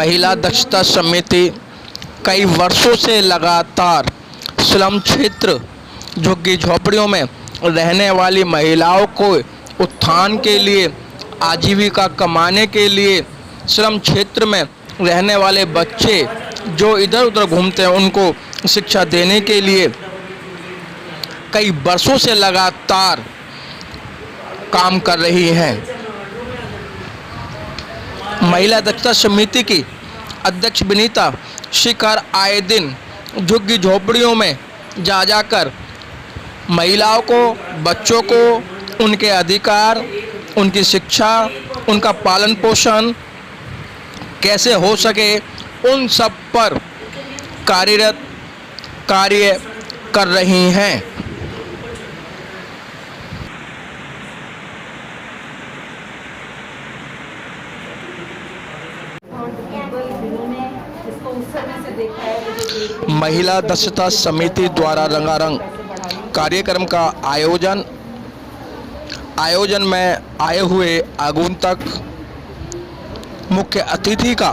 महिला दक्षता समिति कई वर्षों से लगातार स्लम क्षेत्र झुग्गी झोपड़ियों में रहने वाली महिलाओं को उत्थान के लिए, आजीविका कमाने के लिए, स्लम क्षेत्र में रहने वाले बच्चे जो इधर उधर घूमते हैं उनको शिक्षा देने के लिए कई वर्षों से लगातार काम कर रही हैं। महिला दक्षता समिति की अध्यक्ष विनीता शिखर आए दिन झुग्गी झोपड़ियों में जा जाकर महिलाओं को, बच्चों को उनके अधिकार, उनकी शिक्षा, उनका पालन पोषण कैसे हो सके उन सब पर कार्य कर रही हैं। महिला दक्षता समिति द्वारा रंगारंग कार्यक्रम का आयोजन में आए हुए आगंतुक मुख्य अतिथि का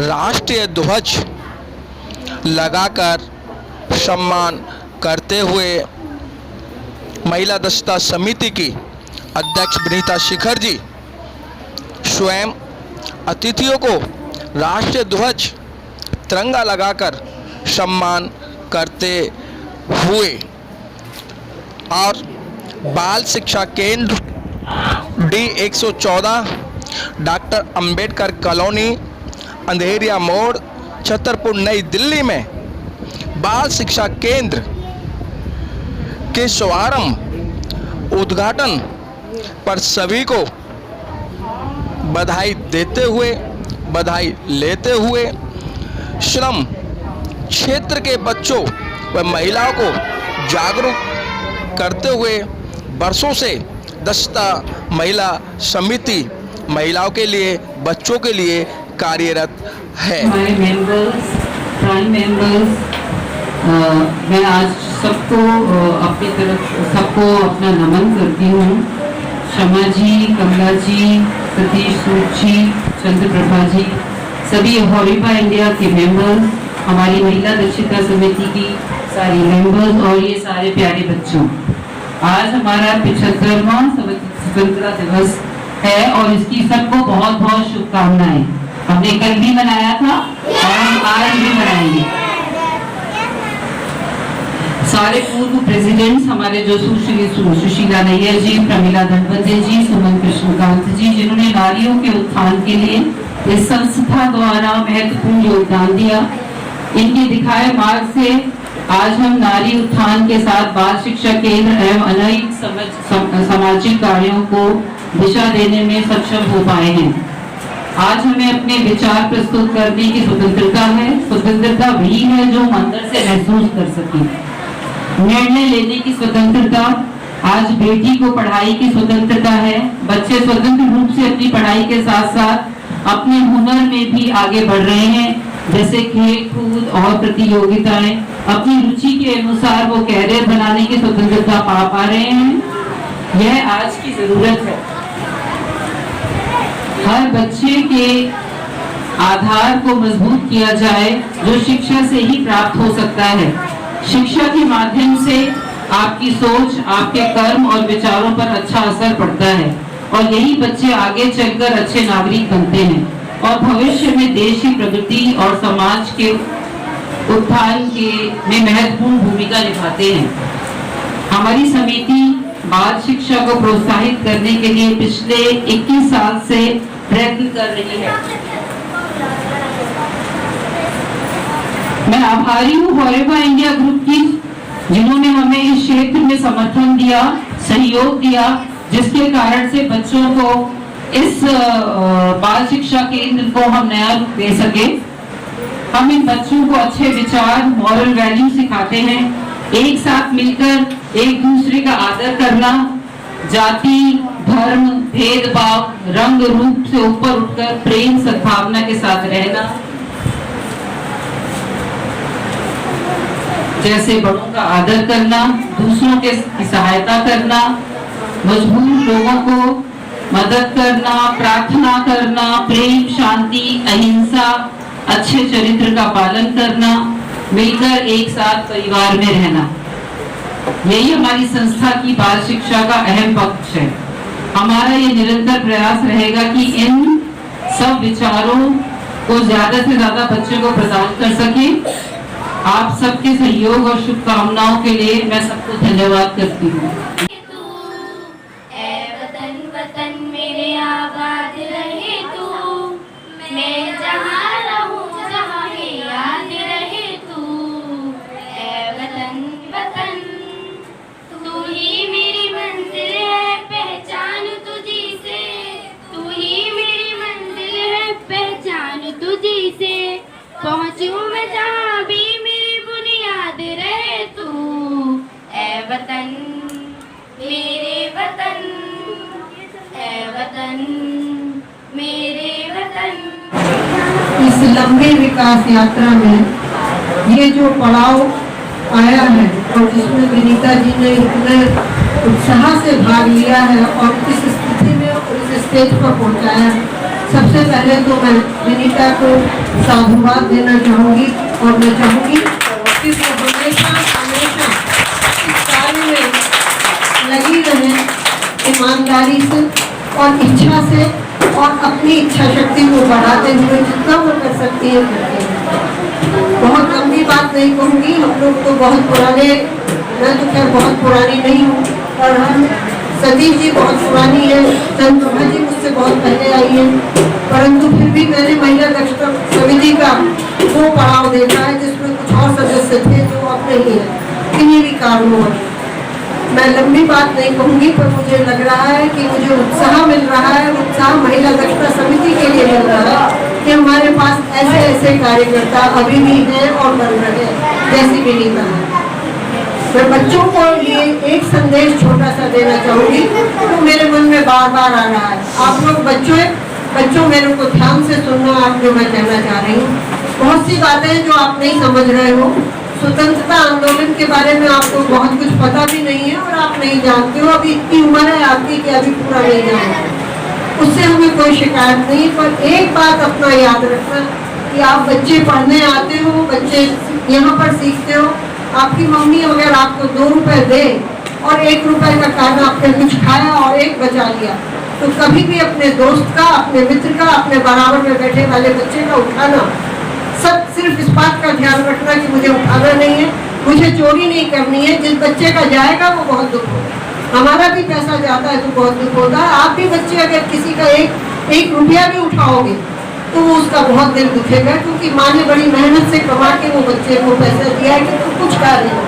राष्ट्रीय ध्वज लगाकर सम्मान करते हुए महिला दक्षता समिति की अध्यक्ष विनीता शिखर जी स्वयं अतिथियों को राष्ट्रीय ध्वज तिरंगा लगाकर सम्मान करते हुए और बाल शिक्षा केंद्र D114 डॉक्टर अंबेडकर कॉलोनी, अंधेरिया मोड़, छतरपुर, नई दिल्ली में बाल शिक्षा केंद्र के शुभारंभ उद्घाटन पर सभी को बधाई लेते हुए श्रम क्षेत्र के बच्चों व महिलाओं को जागरूक करते हुए वर्षों से दक्षता महिला समिति महिलाओं के लिए, बच्चों के लिए कार्यरत है। हमारे मेंबर्स, प्राइम मेंबर्स, मैं आज सबको अपनी तरफ सबको अपना नमन करती हूँ। शमा जी, कमला जी, सतीश सूद जी, चंद्रप्रभा जी, सभी हॉरिपा इंडिया के मेंबर्स, हमारी महिला दक्षता समिति की सारी मेंबर्स और ये सारे प्यारे बच्चों, आज हमारा 75वां स्वतंत्रता दिवस है और इसकी सबको बहुत बहुत शुभकामनाएं। हमने कल भी मनाया था और हम आज भी मनाएंगे। सारे पूर्व प्रेसिडेंट्स हमारे जो सुशीला नैयर जी, प्रमिला धनवंतरे जी, सुमन कृष्णकांत जी, जिन्होंने नारियों के उत्थान के लिए इस संस्था द्वारा महत्वपूर्ण योगदान दिया, इनके दिखाए मार्ग से आज हम नारी उत्थान के साथ बाल शिक्षा केंद्र एवं अनेक सामाजिक कार्यों को दिशा देने में सक्षम हो पाए हैं। आज हमें अपने विचार प्रस्तुत करने की स्वतंत्रता है। स्वतंत्रता वही है जो हम अंदर से महसूस कर सके। निर्णय लेने की स्वतंत्रता, आज बेटी को पढ़ाई की स्वतंत्रता है। बच्चे स्वतंत्र रूप से अपनी पढ़ाई के साथ साथ अपने हुनर में भी आगे बढ़ रहे हैं, जैसे खेल कूद और प्रतियोगिताएं। अपनी रुचि के अनुसार वो कैरियर बनाने की स्वतंत्रता पा रहे हैं। यह आज की जरूरत है। हर बच्चे के आधार को मजबूत किया जाए जो शिक्षा से ही प्राप्त हो सकता है। शिक्षा के माध्यम से आपकी सोच, आपके कर्म और विचारों पर अच्छा असर पड़ता है और यही बच्चे आगे चलकर अच्छे नागरिक बनते हैं और भविष्य में देश की प्रगति और समाज के उत्थान में महत्वपूर्ण भूमिका निभाते हैं। हमारी समिति बाल शिक्षा को प्रोत्साहित करने के लिए पिछले 21 साल से प्रयत्न कर रही है। मैं आभारी हूँ हॉरिपा इंडिया ग्रुप की, जिन्होंने हमें इस क्षेत्र में समर्थन दिया, सहयोग दिया, जिसके कारण से बच्चों को इस बाल शिक्षा केंद्र को हम नया रूप दे सके। हम इन बच्चों को अच्छे विचार, मॉरल वैल्यू सिखाते हैं। एक साथ मिलकर एक दूसरे का आदर करना, जाति, धर्म, भेदभाव, रंग रूप से ऊपर उठकर प्रेम सद्भावना के साथ रहना, जैसे बड़ों का आदर करना, दूसरों की सहायता करना, मजबूर लोगों को मदद करना, प्रार्थना करना, प्रेम, शांति, अहिंसा, अच्छे चरित्र का पालन करना, मिलकर एक साथ परिवार में रहना, यही हमारी संस्था की बाल शिक्षा का अहम पक्ष है। हमारा ये निरंतर प्रयास रहेगा कि इन सब विचारों को ज्यादा से ज्यादा बच्चों को प्रदान कर सके। आप सबके सहयोग और शुभकामनाओं के लिए मैं सबको धन्यवाद करती हूँ। वतन मेरे आबाद रहे तू, मैं जहाँ रहूँ जहाँ में याद रहे तू। ऐ वतन वतन तू ही मेरी मंजिल है, पहचान तुझी से। तू ही मेरी मंजिल है, पहचान तुझी से। पहुँचूँ मैं जहाँ भी मेरी बुनियाद रहे तू। ऐ वतन मेरे वतन, वतन मेरे वतन। इस लंबे विकास यात्रा में ये जो पड़ाव आया है और जिसमें विनीता जी ने इतने उत्साह से भाग लिया है और इस स्थिति में और इस स्टेज पर पहुंचाया है, सबसे पहले तो मैं विनीता को साधुवाद देना चाहूँगी। और मैं चाहूँगी कि वो हमेशा हमेशा इस कार्य में लगी रहे, ईमानदारी से और इच्छा से, और अपनी इच्छा शक्ति को बढ़ाते हुए जितना वो कर सकती है करती है। बहुत लंबी बात नहीं कहूँगी, हम लोग तो बहुत पुराने, मैं तो खैर बहुत पुरानी नहीं हूँ, और हम सतीश जी बहुत पुरानी है, चंद्रमा जी मुझसे बहुत पहले आई है, परंतु फिर भी मैंने महिला दक्षता समिति का वो पड़ाव देखा है जिसमें कुछ और सदस्य थे जो अब नहीं है, किन्हीं भी कारणों। मैं लंबी बात नहीं कहूँगी, पर मुझे लग रहा है कि मुझे उत्साह मिल रहा है, उत्साह महिला दक्षता समिति के लिए मिल रहा है कि हमारे पास ऐसे ऐसे कार्यकर्ता अभी भी हैं और बन रहे हैं, जैसी विनीता है। मैं बच्चों को लिए एक संदेश छोटा सा देना चाहूँगी, तो मेरे मन में बार बार आ रहा है। आप लोग बच्चों मेरे को ध्यान से सुनना, आप जो मैं कहना चाह रही हूँ। बहुत सी बातें जो आप नहीं समझ रहे हो, स्वतंत्रता आंदोलन के बारे में आपको बहुत कुछ पता भी नहीं है और आप नहीं जानते हो, अभी इतनी उम्र है आपकी कि अभी पूरा नहीं जानते, उससे हमें कोई शिकायत नहीं। पर एक बात अपना याद रखना कि आप बच्चे पढ़ने आते हो, बच्चे यहाँ पर सीखते हो, आपकी मम्मी अगर आपको 2 रुपए दे और 1 रुपए का खाना आपने कुछ खाया और 1 बचा लिया, तो कभी भी अपने दोस्त का, अपने मित्र का, अपने बराबर में बैठे वाले बच्चे का उठाना। सब सिर्फ इस बात का ध्यान रखना कि मुझे उठाना नहीं है, मुझे चोरी नहीं करनी है। जिस बच्चे का जाएगा वो बहुत दुख होगा, हमारा भी पैसा जाता है तो बहुत दुख होगा। आप भी बच्चे अगर किसी का एक रुपया भी उठाओगे तो वो उसका बहुत दिल दुखेगा, क्योंकि माँ ने बड़ी मेहनत से कमा के वो बच्चे को पैसा दिया है कि तुम कुछ खा रहे हो।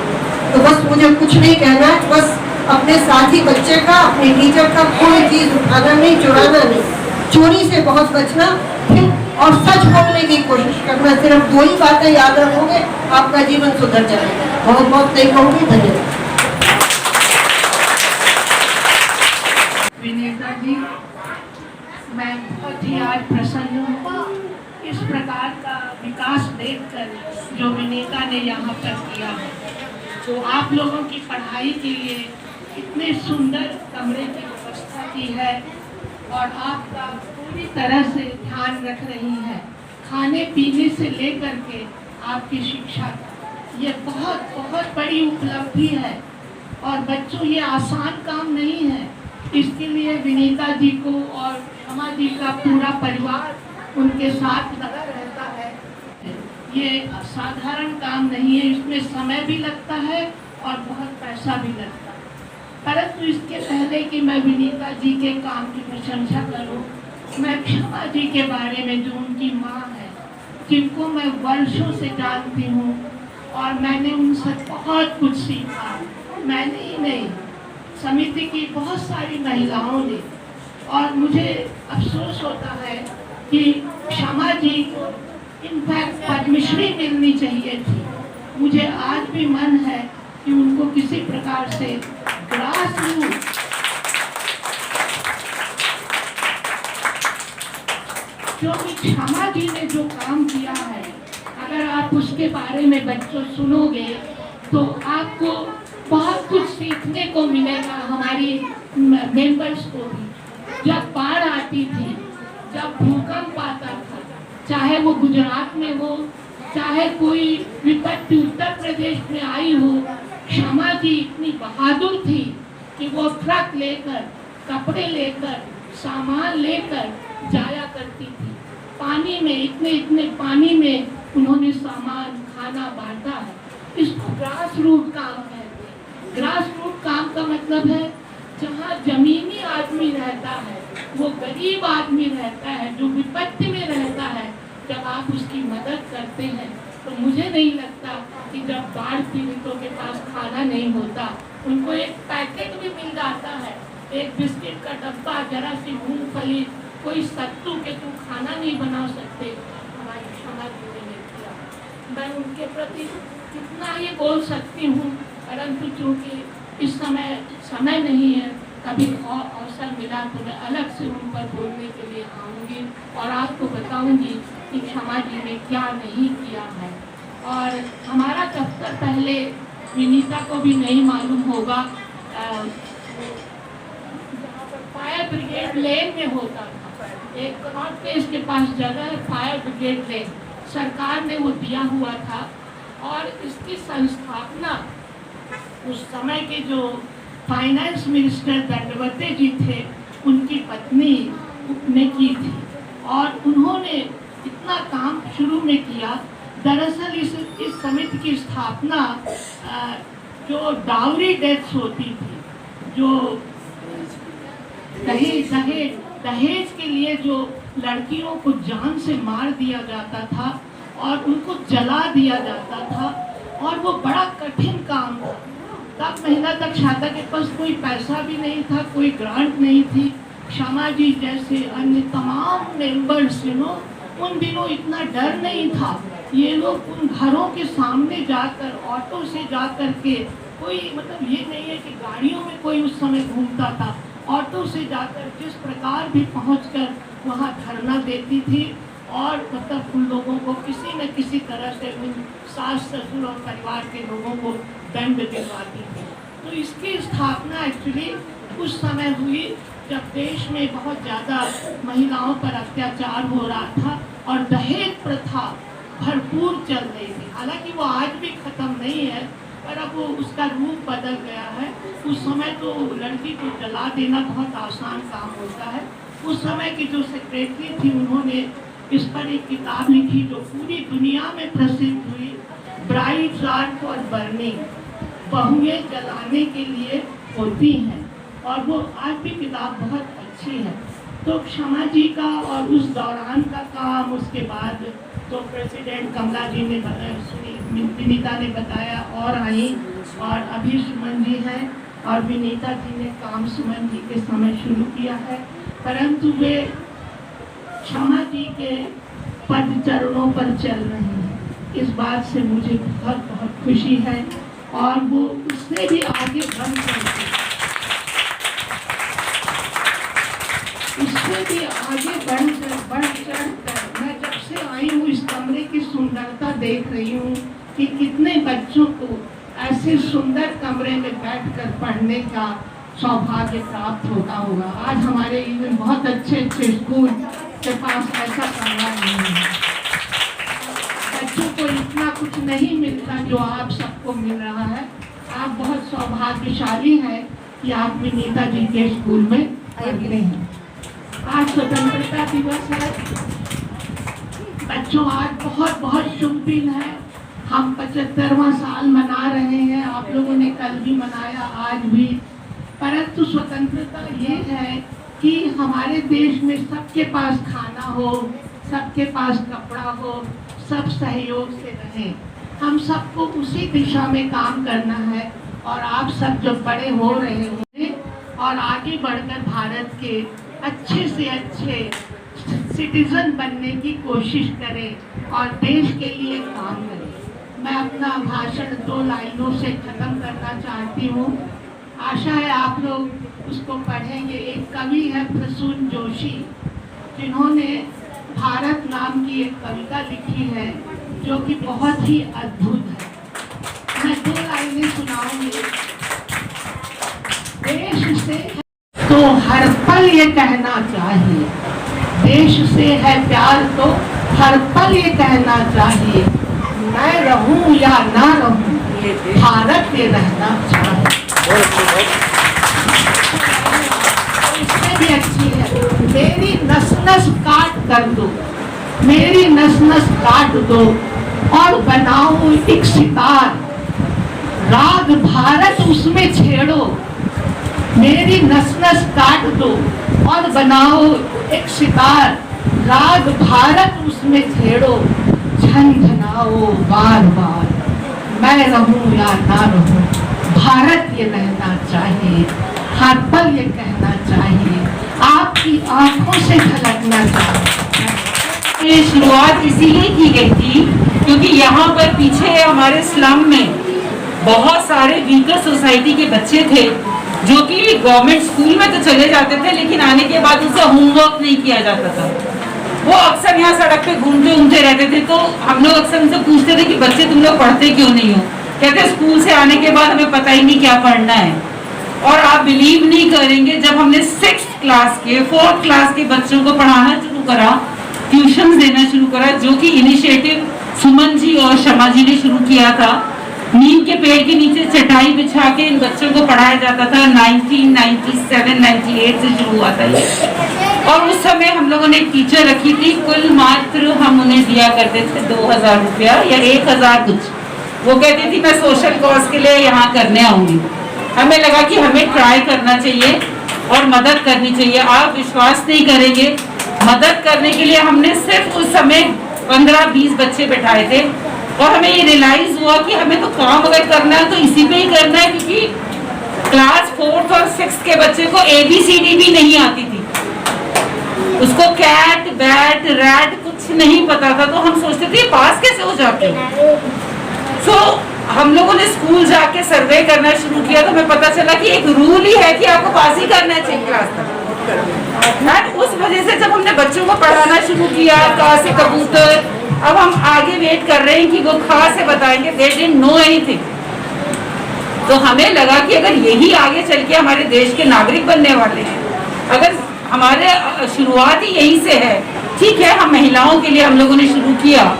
तो बस मुझे कुछ नहीं कहना है, बस अपने साथी बच्चे का, अपने टीचर का कोई चीज़ उठाना नहीं, चुराना नहीं, चोरी से बहुत बचना, फिर और सच बोलने की कोशिश करना। सिर्फ 2 ही बातें याद रखोगे, आपका जीवन सुधर जाएगा। बहुत बहुत नहीं कहूँगी। धन्यवाद। विनीता जी, मैं बहुत ही आज प्रसन्न हूँ इस प्रकार का विकास देखकर जो विनीता ने यहाँ पर किया है। तो आप लोगों की पढ़ाई के लिए इतने सुंदर कमरे की व्यवस्था की है और आपका पूरी तरह से ध्यान रख रही है, खाने पीने से लेकर के आपकी शिक्षा। ये बहुत बहुत बड़ी उपलब्धि है और बच्चों ये आसान काम नहीं है। इसके लिए विनीता जी को और क्षमा जी का पूरा परिवार उनके साथ लगा रहता है। ये साधारण काम नहीं है, इसमें समय भी लगता है और बहुत पैसा भी लगता है। परंतु इसके पहले कि मैं विनीता जी के काम की प्रशंसा करूं, मैं क्षमा जी के बारे में, जो उनकी माँ है, जिनको मैं वर्षों से जानती हूँ और मैंने उनसे बहुत कुछ सीखा। मैंने ही नहीं, समिति की बहुत सारी महिलाओं ने। और मुझे अफसोस होता है कि क्षमा जी को इनफैक्ट पद्मश्री मिलनी चाहिए थी। मुझे आज भी मन है कि उनको किसी प्रकार से ग्रास रूट, क्योंकि क्षमा जी ने जो काम किया है, अगर आप उसके बारे में बच्चों सुनोगे तो आपको बहुत कुछ सीखने को मिलेगा, हमारी मेंबर्स को भी। जब बाढ़ आती थी, जब भूकंप आता था, चाहे वो गुजरात में हो, चाहे कोई विपत्ति उत्तर प्रदेश में आई हो, क्षमा जी इतनी बहादुर थी कि वो ट्रक लेकर, कपड़े लेकर, सामान लेकर जाया करती थी। पानी में, इतने पानी में उन्होंने सामान, खाना बांटा है। इसको ग्रास रूट काम कहते हैं। ग्रास रूट काम का मतलब है जहाँ जमीनी आदमी रहता है, वो गरीब आदमी रहता है, जो विपत्ति में रहता है, जब आप उसकी मदद करते हैं तो मुझे नहीं लगता कि जब बाढ़ पीड़ितों के पास खाना नहीं होता, उनको एक पैकेट भी मिल जाता है, एक बिस्किट का डब्बा, जरा सी मूंगफली, कोई सत्तू के तुम खाना नहीं बना सकते, हमारी क्षमा जी ने किया। मैं उनके प्रति कितना ये बोल सकती हूँ, परंतु चूँकि इस समय नहीं है, कभी और अवसर मिला तो मैं अलग से उन पर बोलने के लिए आऊँगी और आपको बताऊँगी कि क्षमा जी ने क्या नहीं किया है। और हमारा दफ्तर पहले विनीता को भी नहीं मालूम होगा, जहाँ पर फायर ब्रिगेड लेन में होता था, एक कनॉट प्लेस के पास जगह है फायर ब्रिगेड लेन, सरकार ने वो दिया हुआ था। और इसकी संस्थापना उस समय के जो फाइनेंस मिनिस्टर दंडवते जी थे, उनकी पत्नी ने की थी और उन्होंने इतना काम शुरू में किया। दरअसल इस समिति की स्थापना जो डाउरी डेथ्स होती थी, जो दहेज के लिए जो लड़कियों को जान से मार दिया जाता था और उनको जला दिया जाता था, और वो बड़ा कठिन काम था। तब महिला तक छाता के पास कोई पैसा भी नहीं था, कोई ग्रांट नहीं थी। क्षमा जी जैसे अन्य तमाम मेंबर्स उन दिनों इतना डर नहीं था। ये लोग उन घरों के सामने जाकर, ऑटो से जाकर के, कोई मतलब ये नहीं है कि गाड़ियों में कोई उस समय घूमता था, ऑटो से जाकर जिस प्रकार भी पहुंचकर वहाँ धरना देती थी और मतलब उन लोगों को किसी न किसी तरह से उन सास ससुर और परिवार के लोगों को दंड दिलवाती थी। तो इसकी स्थापना एक्चुअली उस समय हुई जब देश में बहुत ज़्यादा महिलाओं पर अत्याचार हो रहा था और दहेज प्रथा भरपूर चल रही थी। हालांकि वो आज भी ख़त्म नहीं है, पर अब वो उसका रूप बदल गया है। उस समय तो लड़की को जला देना बहुत आसान काम होता है। उस समय की जो सेक्रेटरी थी, उन्होंने इस पर एक किताब लिखी जो पूरी दुनिया में प्रसिद्ध हुई, ब्राइड्स आर फॉर बर्निंग, बहुएं जलाने के लिए होती हैं, और वो आज भी किताब बहुत अच्छी है। तो क्षमा जी का और उस दौरान का काम, उसके बाद तो प्रेसिडेंट कमला जी ने विनीता ने बताया और आई, और अभी सुमन जी हैं, और विनीता जी ने काम सुमन जी के समय शुरू किया है, परंतु वे क्षमा जी के पद चरणों पर चल रहे हैं। इस बात से मुझे बहुत बहुत खुशी है, और वो उससे भी आगे बढ़कर बढ़ चढ़ कर मैं जब से आई हूँ इस कमरे की सुंदरता देख रही हूँ कि कितने बच्चों को ऐसे सुंदर कमरे में बैठकर पढ़ने का सौभाग्य प्राप्त होता होगा। आज हमारे इवन बहुत अच्छे अच्छे स्कूल के पास ऐसा कमरा नहीं है। बच्चों को इतना कुछ नहीं मिलता जो आप सबको मिल रहा है। आप बहुत सौभाग्यशाली हैं कि आप विनीता जी के स्कूल में पढ़ते हैं। आज स्वतंत्रता दिवस है बच्चों, आज बहुत बहुत शुभ दिन है। हम 75वां साल मना रहे हैं, आप लोगों ने कल भी मनाया, आज भी। परंतु स्वतंत्रता ये है कि हमारे देश में सबके पास खाना हो, सबके पास कपड़ा हो, सब सहयोग से रहें। हम सबको उसी दिशा में काम करना है, और आप सब जो बड़े हो रहे हैं और आगे बढ़कर भारत के अच्छे से अच्छे सिटीजन बनने की कोशिश करें और देश के लिए काम करें। मैं अपना भाषण 2 लाइनों से ख़त्म करना चाहती हूँ। आशा है आप लोग उसको पढ़ेंगे। एक कवि है प्रसून जोशी, जिन्होंने भारत नाम की एक कविता लिखी है जो कि बहुत ही अद्भुत है। मैं 2 लाइनें सुनाऊंगी। देश से तो हर पल ये कहना चाहिए, देश से है प्यार तो हर पल ये कहना चाहिए, मैं रहूं या ना रहूं भारत ये रहना चाहिए। इससे भी अच्छी है, मेरी नस नस काट कर दो, मेरी नस नस काट दो और बनाओ एक सितार, राग भारत उसमें छेड़ो, मेरी नस नस काट दो और बनाओ एक सितार, राग भारत उसमें छेड़ो, झनझनाओ बार बार, मैं रहूं या ना रहूं भारत ये रहना चाहिए, हर पल ये कहना चाहिए, आपकी आंखों से झलकना चाहिए। ये शुरुआत इसीलिए की गई थी क्योंकि यहाँ पर पीछे हमारे स्लम में बहुत सारे वीकर सोसाइटी के बच्चे थे जो कि गवर्नमेंट स्कूल में तो चले जाते थे लेकिन आने के बाद उनसे होमवर्क नहीं किया जाता था। वो अक्सर यहाँ सड़क पे घूमते घूमते रहते थे, तो हम लोग अक्सर उनसे पूछते थे कि बच्चे तुम लोग पढ़ते क्यों नहीं हो? कहते स्कूल से आने के बाद हमें पता ही नहीं क्या पढ़ना है। और आप बिलीव नहीं करेंगे, जब हमने 6th क्लास के 4th क्लास के बच्चों को पढ़ाना शुरू करा, ट्यूशन देना शुरू करा, जो कि इनिशिएटिव सुमन जी और शमा जी ने शुरू किया था। नीम के पेड़ के नीचे चटाई बिछा के इन बच्चों को पढ़ाया जाता था। 1997-98 से शुरू हुआ था ये। और उस समय हम लोगों ने एक टीचर रखी थी, कुल मात्र हम उन्हें दिया करते थे 2000 रुपया या 1000 कुछ। वो कहती थी मैं सोशल कॉज के लिए यहाँ करने आऊंगी। हमें लगा कि हमें ट्राई करना चाहिए और मदद करनी चाहिए। आप विश्वास नहीं करेंगे, मदद करने के लिए हमने सिर्फ उस समय 15-20 बच्चे बैठाए थे और हमें ये रियलाइज हुआ कि हमें तो काम अगर करना है तो इसी पे ही करना है, क्योंकि क्लास 4th और 6th के बच्चे को ABCD भी नहीं आती थी, उसको कैट बैट रैट कुछ नहीं पता था। तो हम सोचते थे पास कैसे हो जाते हो। सो हम लोगों ने स्कूल जाके सर्वे करना शुरू किया तो हमें पता चला कि एक रूल ही है कि आपको पास ही करना चाहिए क्लास तक। उस वजह से जब हमने बच्चों को पढ़ाना शुरू किया, का से कबूतर, अब हम आगे वेट कर रहे हैं कि वो खा से बताएंगे, दे डिडंट नो एनीथिंग। तो हमें लगा कि अगर यही आगे चल के हमारे देश के नागरिक बनने वाले हैं, अगर हमारे शुरुआत ही यहीं से है, ठीक है हम महिलाओं के लिए हम लोगों ने शुरू किया,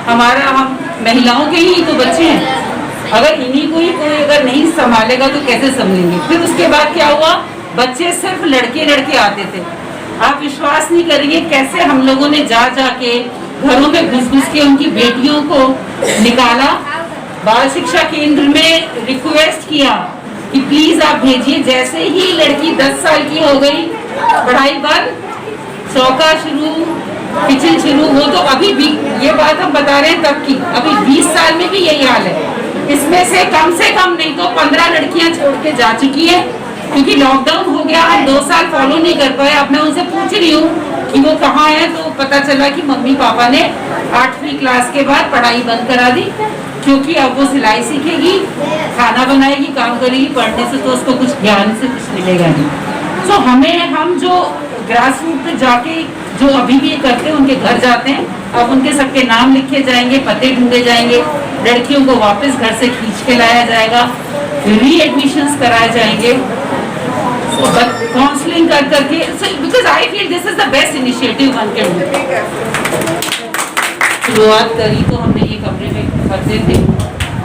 हमारा हम महिलाओं के ही तो बच्चे हैं, अगर इन्हीं को ही कोई अगर नहीं संभालेगा तो कैसे संभलेंगे। फिर उसके बाद क्या हुआ, बच्चे सिर्फ लड़के लड़के आते थे। आप विश्वास नहीं करेंगे कैसे हम लोगों ने जा जाके घरों में घुस घुस के उनकी बेटियों को निकाला, बाल शिक्षा केंद्र में रिक्वेस्ट किया कि प्लीज आप भेजिए। जैसे ही लड़की 10 साल की हो गई, पढ़ाई बंद, चौका शुरू, किचन शुरू। वो तो अभी भी ये बात हम बता रहे हैं तब की, अभी 20 साल में भी यही हाल है। इसमें से कम नहीं तो 15 लड़कियां छोड़ के जा चुकी है, क्योंकि लॉकडाउन हो गया, हम 2 साल फॉलो नहीं कर पाए। अब मैं उनसे पूछ रही हूँ कि वो कहाँ है, तो पता चला कि मम्मी पापा ने 8वीं क्लास के बाद पढ़ाई बंद करा दी, क्योंकि अब वो सिलाई सीखेगी, खाना बनाएगी, काम करेगी, पढ़ने से तो उसको कुछ ज्ञान से कुछ मिलेगा नहीं। सो हम जो ग्रास रूट पे जाके जो अभी भी करते हैं, उनके घर जाते हैं, अब उनके सबके नाम लिखे जाएंगे, पते ढूंढे जाएंगे, लड़कियों को वापस घर से खींच के लाया जाएगा, री-एडमिशंस कराए जाएंगे, काउंसलिंग कर करके, because I feel this is the best initiative one can do. शुरुआत करी तो हमने ये कमरे में करते थे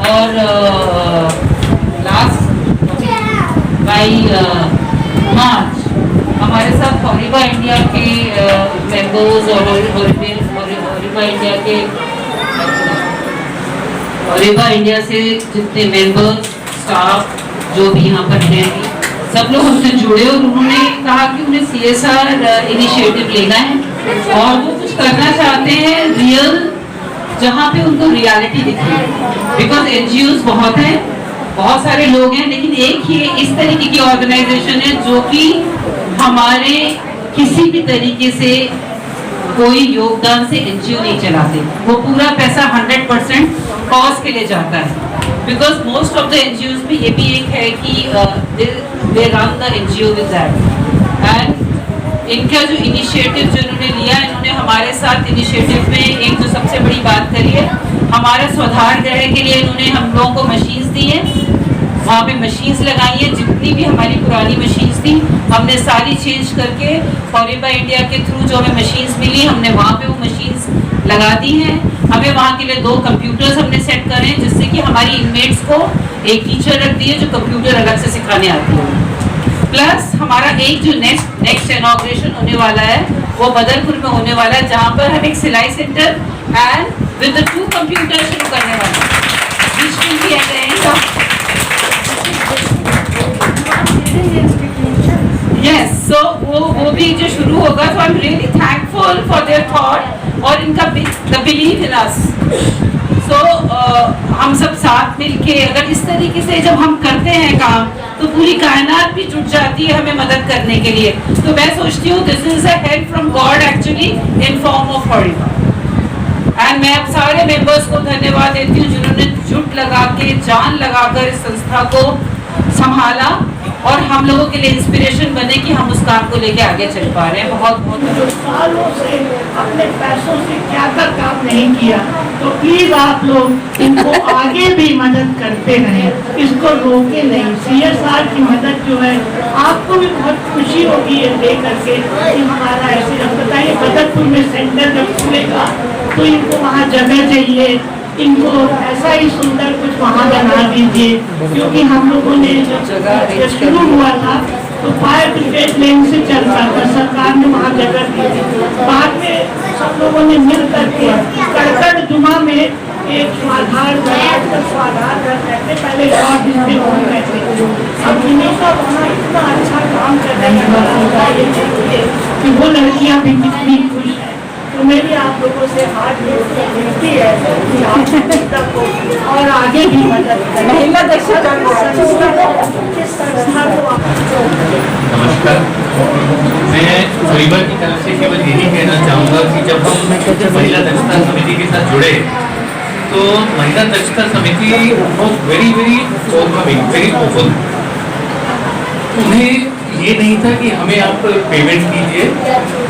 और लास्ट बाई मार्च हमारे साथ हॉरिबा इंडिया के मेंबर्स और हॉरिबा इंडिया से जितने मेंबर्स स्टाफ जो भी यहाँ पर हैं, सब लोग हमसे जुड़े और उन्होंने कहा कि उन्हें CSR इनिशिएटिव लेना है और वो कुछ करना चाहते हैं रियल, जहाँ पे उनको रियलिटी दिखे। बिकॉज NGOs बहुत हैं, बहुत सारे लोग हैं, लेकिन एक ही इस तरीके की ऑर्गेनाइजेशन है जो कि हमारे किसी भी तरीके से कोई योगदान से NGO नहीं चलाते। वो पूरा पैसा 100% कॉज के लिए जाता है। Because most of the NGOs में ये भी एक है कि they run the NGO with that. And इनका जो इनिशिएटिव जो इन्होंने लिया, इन्होंने हमारे साथ इनिशिएटिव में एक जो सबसे बड़ी बात करी है, हमारे सुधार गृह के लिए इन्होंने हम लोगों को मशीन्स दी है, वहाँ पे मशीन्स लगाई हैं, जितनी भी हमारी पुरानी मशीन्स थी हमने सारी चेंज करके फॉरेबा इंडिया के थ्रू जो हमें मशीन्स मिली हमने वहाँ पे वो मशीन्स लगा दी हैं। हमें वहाँ के लिए 2 कंप्यूटर्स हमने सेट करे हैं, जिससे कि हमारी इनमेट्स को एक टीचर रख दी है जो कंप्यूटर अलग से सिखाने आती है। प्लस हमारा एक जो नेक्स्ट इनॉग्रेशन होने वाला है वो बदरपुर में होने वाला है, जहाँ पर हम एक सिलाई सेंटर एंड विद 2 कंप्यूटर शुरू करने वाले हैं, which will be at the end of yes, so वो भी जो शुरू होगा, तो I'm really thankful for their thought और इनका the belief in us. So हम सब साथ मिलके अगर इस तरीके से जब हम करते हैं काम तो पूरी कायनात भी जुट जाती है हमें मदद करने के लिए। तो मैं सोचती हूँ this is a help from God actually in form of Foreba. And मैं अब सारे मेंबर्स को धन्यवाद देती हूँ जिन्होंने जुट लगा के जान लगाकर इस संस्था को संभाला और हम लोगों के लिए इंस्पिरेशन बने कि हम उस काम को लेके आगे चल पा रहे हैं। बहुत बहुत जो सालों से अपने पैसों से क्या कर काम नहीं किया, तो प्लीज आप लोग इनको आगे भी मदद करते रहें, इसको रोके नहीं। CSR की मदद जो है आपको भी बहुत खुशी होगी ये देख करके कि हमारा ऐसे अब बताइए बदरपुर में सेंटर जब खुलेगा तो इनको वहाँ जगह चाहिए, इनको ऐसा ही सुंदर कुछ वहाँ बना दीजिए, क्योंकि हम लोगों ने जब शुरू हुआ था तो 5 स्टेट लेन से चल रहा था, सरकार ने वहाँ जगह दी थी। बाद में सब लोगों ने मिल करके कड़कड़ जुमा में एक स्वाधार कहते पहले अब हमेशा वहाँ इतना अच्छा काम कर रहे हैं कि वो लड़कियाँ भी कितनी खुश हैं। तो मेरी आप लोगों से हाथ मिलती है कि आप को और आगे भी मदद करें। महिला दक्षता संस्था को नमस्कार, मैं फॉरेबा की तरफ से केवल यही कहना चाहूँगा कि जब हम महिला दक्षता समिति के साथ जुड़े तो महिला दक्षता समिति was very very very open. उन्हें ये नहीं था कि हमें आप पेमेंट कीजिए,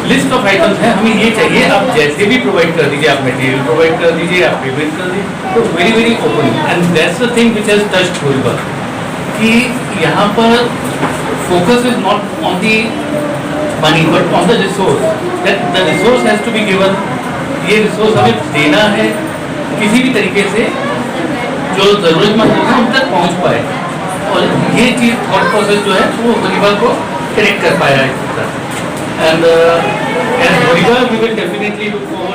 लिस्ट ऑफ आइटम्स है, हमें ये चाहिए, आप जैसे भी प्रोवाइड कर दीजिए, आप मटेरियल प्रोवाइड कर दीजिए, आप पेमेंट कर दीजिए। तो very very open and that's the thing which has touched Foreba कि यहाँ पर focus is not on the money but on the resource, that the resource has to be given. ये रिसोर्स हमें देना है किसी भी तरीके से जो ज़रूरतमंद लोग हैं उन तक पहुँच पाए, और ये चीज़ थॉट प्रोसेस जो है वो फॉरेबा को कनेक्ट कर पाया है। And Foreba we will definitely look forward